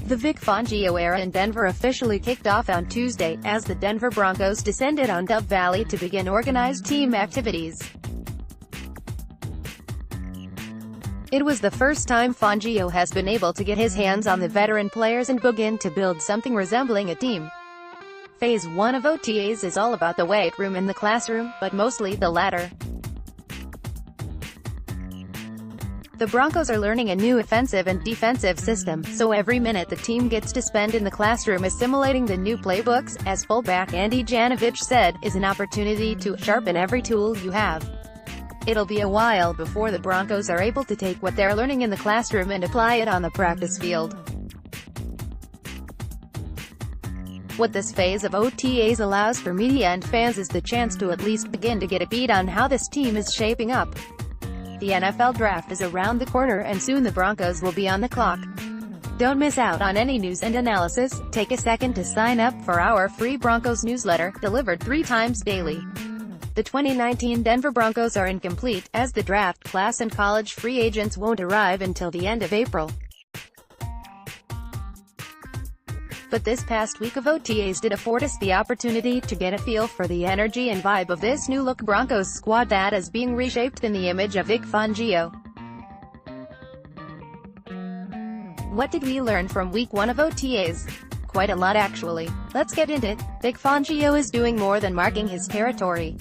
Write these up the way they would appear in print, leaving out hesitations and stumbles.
The Vic Fangio era in Denver officially kicked off on Tuesday, as the Denver Broncos descended on Dove Valley to begin organized team activities. It was the first time Fangio has been able to get his hands on the veteran players and begin to build something resembling a team. Phase 1 of OTAs is all about the weight room and the classroom, but mostly the latter. The Broncos are learning a new offensive and defensive system, so every minute the team gets to spend in the classroom assimilating the new playbooks, as fullback Andy Janovich said, is an opportunity to sharpen every tool you have. It'll be a while before the Broncos are able to take what they're learning in the classroom and apply it on the practice field. What this phase of OTAs allows for media and fans is the chance to at least begin to get a beat on how this team is shaping up. The NFL Draft is around the corner and soon the Broncos will be on the clock. Don't miss out on any news and analysis. Take a second to sign up for our free Broncos newsletter, delivered 3 times daily. The 2019 Denver Broncos are incomplete, as the draft class and college free agents won't arrive until the end of April. But this past week of OTAs did afford us the opportunity to get a feel for the energy and vibe of this new-look Broncos squad that is being reshaped in the image of Vic Fangio. What did we learn from week 1 of OTAs? Quite a lot, actually. Let's get into it. Vic Fangio is doing more than marking his territory.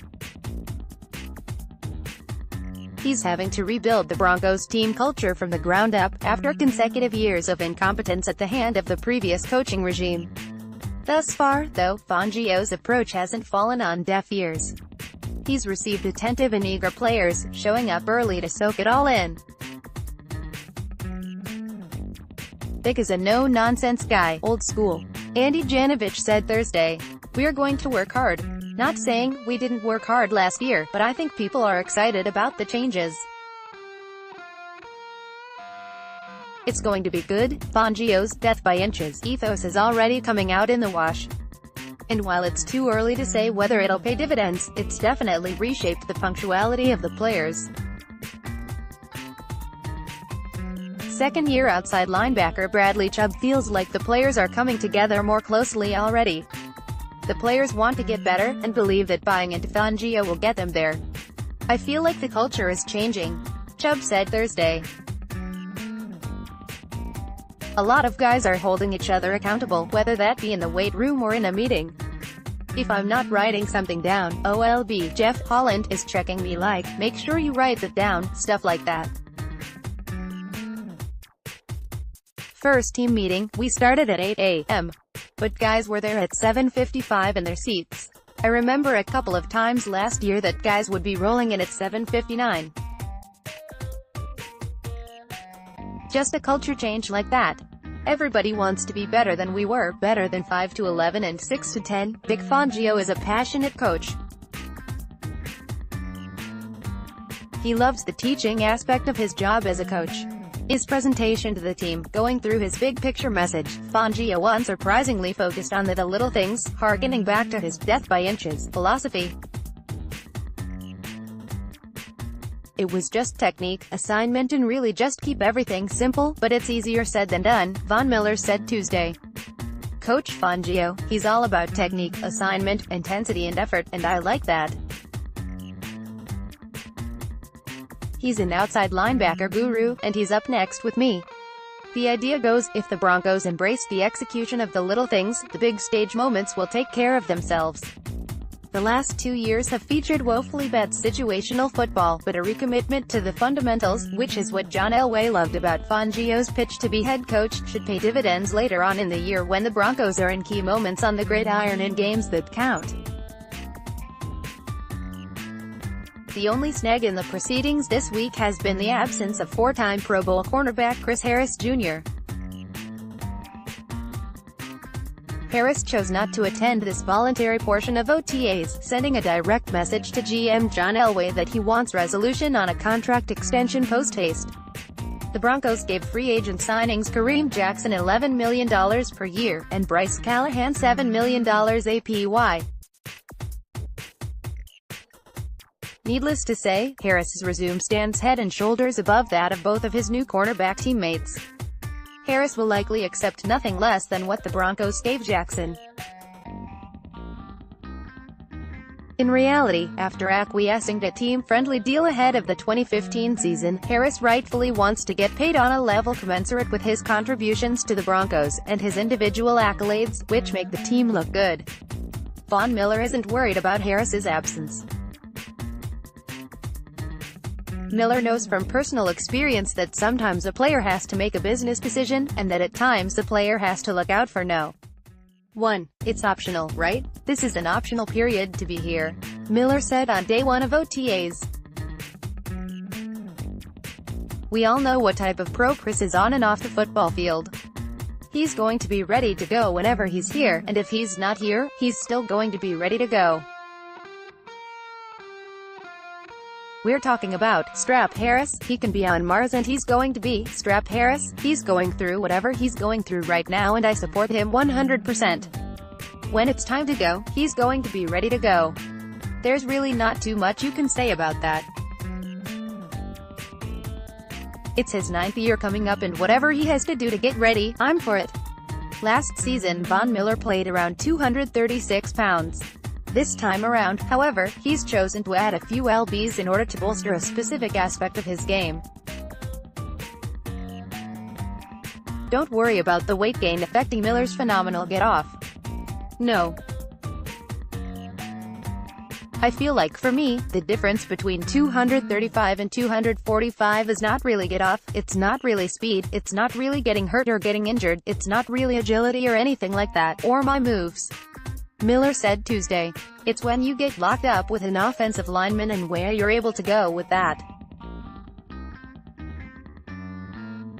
He's having to rebuild the Broncos team culture from the ground up, after consecutive years of incompetence at the hand of the previous coaching regime. Thus far, though, Fangio's approach hasn't fallen on deaf ears. He's received attentive and eager players, showing up early to soak it all in. Vic is a no-nonsense guy, old school. Andy Janovich said Thursday. "We're going to work hard. Not saying we didn't work hard last year, but I think people are excited about the changes. It's going to be good." Fangio's death by inches ethos is already coming out in the wash. And while it's too early to say whether it'll pay dividends, it's definitely reshaped the punctuality of the players. Second-year outside linebacker Bradley Chubb feels like the players are coming together more closely already. The players want to get better, and believe that buying into Fangio will get them there. "I feel like the culture is changing," Chubb said Thursday. "A lot of guys are holding each other accountable, whether that be in the weight room or in a meeting. If I'm not writing something down, OLB, Jeff Holland is checking me like, 'Make sure you write that down,' stuff like that." First team meeting, we started at 8 a.m. But guys were there at 7:55 in their seats. I remember a couple of times last year that guys would be rolling in at 7:59. Just a culture change like that. Everybody wants to be better than we were, better than 5 to 11 and 6 to 10. Vic Fangio is a passionate coach. He loves the teaching aspect of his job as a coach. His presentation to the team, going through his big-picture message, Fangio unsurprisingly focused on the little things, harkening back to his death by inches philosophy. "It was just technique, assignment and really just keep everything simple, but it's easier said than done," Von Miller said Tuesday. Coach Fangio, he's all about technique, assignment, intensity and effort, and I like that. He's an outside linebacker guru, and he's up next with me. The idea goes, if the Broncos embrace the execution of the little things, the big stage moments will take care of themselves. The last 2 years have featured woefully bad situational football, but a recommitment to the fundamentals, which is what John Elway loved about Fangio's pitch to be head coach, should pay dividends later on in the year when the Broncos are in key moments on the gridiron in games that count. The only snag in the proceedings this week has been the absence of 4-time Pro Bowl cornerback Chris Harris Jr. Harris chose not to attend this voluntary portion of OTAs, sending a direct message to GM John Elway that he wants resolution on a contract extension post-haste. The Broncos gave free agent signings Kareem Jackson $11 million per year, and Bryce Callahan $7 million APY. Needless to say, Harris's resume stands head and shoulders above that of both of his new cornerback teammates. Harris will likely accept nothing less than what the Broncos gave Jackson. In reality, after acquiescing to a team-friendly deal ahead of the 2015 season, Harris rightfully wants to get paid on a level commensurate with his contributions to the Broncos, and his individual accolades, which make the team look good. Von Miller isn't worried about Harris's absence. Miller knows from personal experience that sometimes a player has to make a business decision, and that at times the player has to look out for no one. It's optional, right? This is an optional period to be here, Miller said on day one of OTAs. We all know what type of pro Chris is on and off the football field. He's going to be ready to go whenever he's here, and if he's not here, he's still going to be ready to go. We're talking about Strap Harris. He can be on Mars and he's going to be Strap Harris. He's going through whatever he's going through right now and I support him 100%. When it's time to go, he's going to be ready to go. There's really not too much you can say about that. It's his 9th year coming up and whatever he has to do to get ready, I'm for it. Last season Von Miller played around 236 pounds. This time around, however, he's chosen to add a few lbs in order to bolster a specific aspect of his game. Don't worry about the weight gain affecting Miller's phenomenal get-off. No. I feel like for me, the difference between 235 and 245 is not really get-off, it's not really speed, it's not really getting hurt or getting injured, it's not really agility or anything like that, or my moves. Miller said Tuesday. It's when you get locked up with an offensive lineman and where you're able to go with that.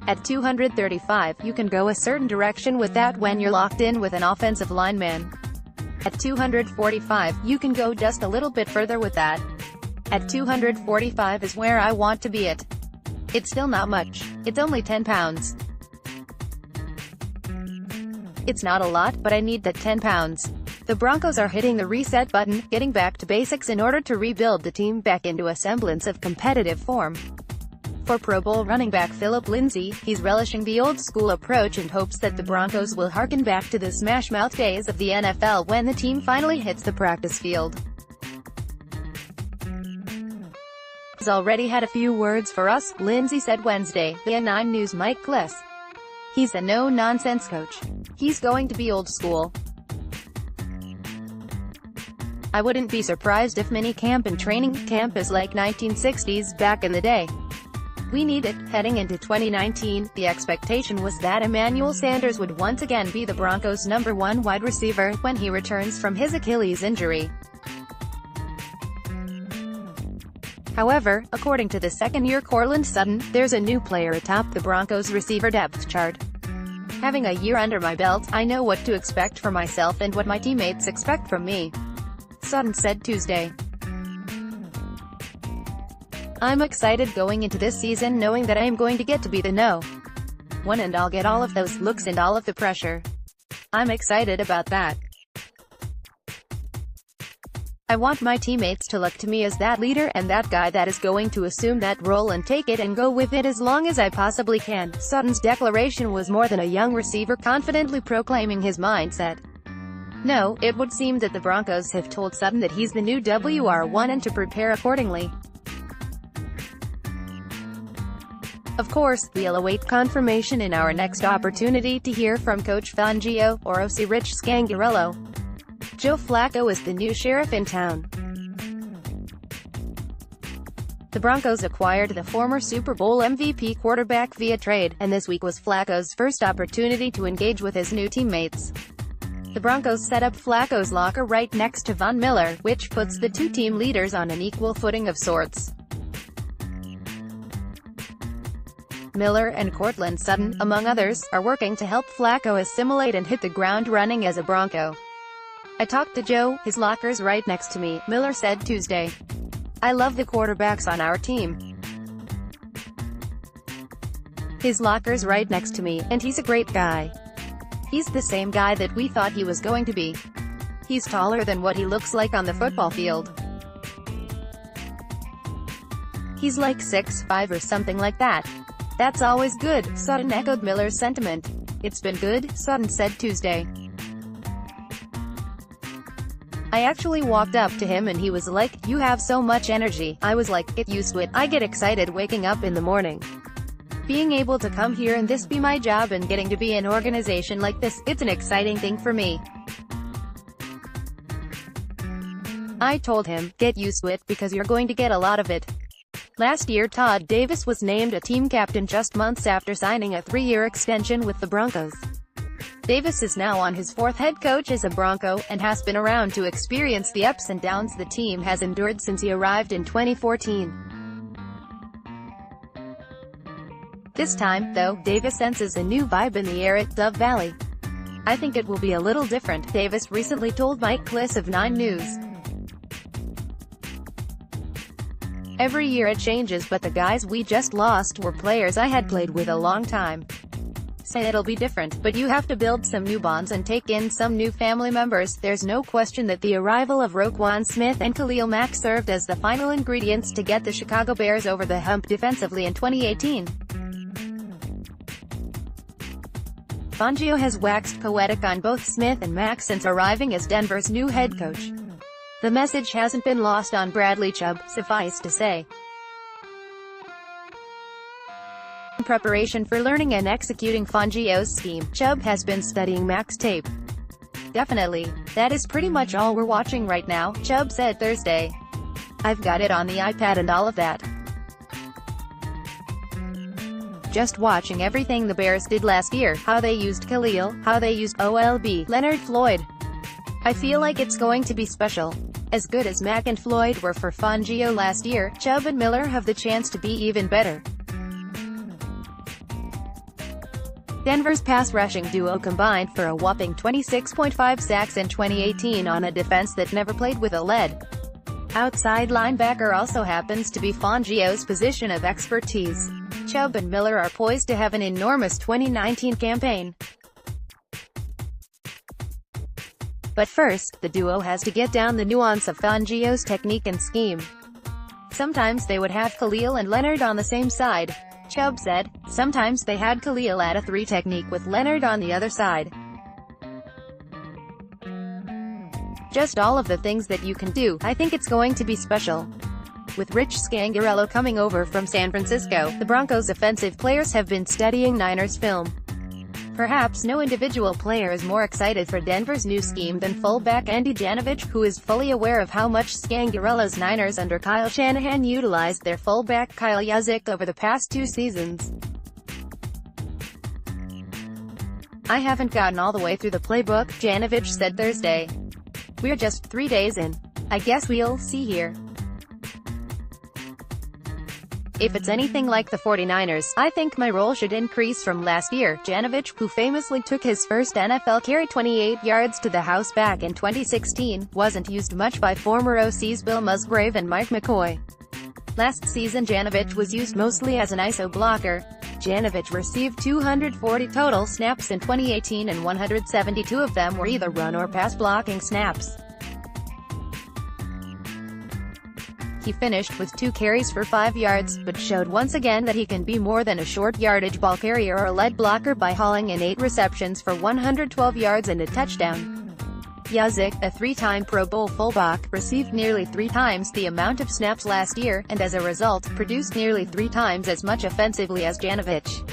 At 235, you can go a certain direction with that when you're locked in with an offensive lineman. At 245, you can go just a little bit further with that. At 245 is where I want to be at. It's still not much. It's only 10 pounds. It's not a lot, but I need that 10 pounds. The Broncos are hitting the reset button, getting back to basics in order to rebuild the team back into a semblance of competitive form. For Pro Bowl running back Philip Lindsay, he's relishing the old-school approach and hopes that the Broncos will harken back to the smash-mouth days of the NFL when the team finally hits the practice field. He's already had a few words for us, Lindsay said Wednesday, via 9 News' Mike Gliss. He's a no-nonsense coach. He's going to be old-school. I wouldn't be surprised if mini-camp and training camp is like 1960s back in the day. We need it. Heading into 2019, the expectation was that Emmanuel Sanders would once again be the Broncos' #1 wide receiver when he returns from his Achilles injury. However, according to the second-year Courtland Sutton, there's a new player atop the Broncos' receiver depth chart. Having a year under my belt, I know what to expect for myself and what my teammates expect from me, Sutton said Tuesday. I'm excited going into this season knowing that I am going to get to be the no one and I'll get all of those looks and all of the pressure. I'm excited about that. I want my teammates to look to me as that leader and that guy that is going to assume that role and take it and go with it as long as I possibly can. Sutton's declaration was more than a young receiver confidently proclaiming his mindset. No, it would seem that the Broncos have told Sutton that he's the new WR1 and to prepare accordingly. Of course, we'll await confirmation in our next opportunity to hear from Coach Fangio, or OC Rich Scangarello. Joe Flacco is the new sheriff in town. The Broncos acquired the former Super Bowl MVP quarterback via trade, and this week was Flacco's first opportunity to engage with his new teammates. The Broncos set up Flacco's locker right next to Von Miller, which puts the two team leaders on an equal footing of sorts. Miller and Courtland Sutton, among others, are working to help Flacco assimilate and hit the ground running as a Bronco. I talked to Joe, his locker's right next to me, Miller said Tuesday. I love the quarterbacks on our team. His locker's right next to me, and he's a great guy. He's the same guy that we thought he was going to be. He's taller than what he looks like on the football field. He's like 6'5" or something like that. That's always good, Sutton echoed Miller's sentiment. It's been good, Sutton said Tuesday. I actually walked up to him and he was like, "You have so much energy." I was like, "Get used to it. I get excited waking up in the morning. Being able to come here and this be my job and getting to be in an organization like this, it's an exciting thing for me." I told him, "Get used to it, because you're going to get a lot of it." Last year Todd Davis was named a team captain just months after signing a 3-year extension with the Broncos. Davis is now on his 4th head coach as a Bronco, and has been around to experience the ups and downs the team has endured since he arrived in 2014. This time, though, Davis senses a new vibe in the air at Dove Valley. "I think it will be a little different," Davis recently told Mike Kliss of 9 News. "Every year it changes, but the guys we just lost were players I had played with a long time. So it'll be different, but you have to build some new bonds and take in some new family members." There's no question that the arrival of Roquan Smith and Khalil Mack served as the final ingredients to get the Chicago Bears over the hump defensively in 2018. Fangio has waxed poetic on both Smith and Mack since arriving as Denver's new head coach. The message hasn't been lost on Bradley Chubb, suffice to say. In preparation for learning and executing Fangio's scheme, Chubb has been studying Mack's tape. "Definitely. That is pretty much all we're watching right now," Chubb said Thursday. "I've got it on the iPad and all of that. Just watching everything the Bears did last year, how they used Khalil, how they used Leonard Floyd. I feel like it's going to be special. As good as Mack and Floyd were for Fangio last year, Chubb and Miller have the chance to be even better." Denver's pass-rushing duo combined for a whopping 26.5 sacks in 2018 on a defense that never played with a lead outside linebacker also happens to be Fangio's position of expertise. Chubb and Miller are poised to have an enormous 2019 campaign. But first, the duo has to get down the nuance of Fangio's technique and scheme. "Sometimes they would have Khalil and Leonard on the same side," Chubb said. "Sometimes they had Khalil at a 3 technique with Leonard on the other side. Just all of the things that you can do. I think it's going to be special." With Rich Scangarello coming over from San Francisco, the Broncos' offensive players have been studying Niners film. Perhaps no individual player is more excited for Denver's new scheme than fullback Andy Janovich, who is fully aware of how much Scangarello's Niners under Kyle Shanahan utilized their fullback Kyle Juszczyk over the past 2 seasons. "I haven't gotten all the way through the playbook," Janovich said Thursday. "We're just 3 days in. I guess we'll see here. If it's anything like the 49ers, I think my role should increase from last year." Janovich, who famously took his first NFL carry 28 yards to the house back in 2016, wasn't used much by former OCs Bill Musgrave and Mike McCoy. Last season Janovich was used mostly as an ISO blocker. Janovich received 240 total snaps in 2018 and 172 of them were either run or pass blocking snaps. He finished with 2 carries for 5 yards, but showed once again that he can be more than a short yardage ball carrier or lead blocker by hauling in 8 receptions for 112 yards and a touchdown. Juszczyk, a 3-time Pro Bowl fullback, received nearly 3 times the amount of snaps last year, and as a result, produced nearly 3 times as much offensively as Janovich.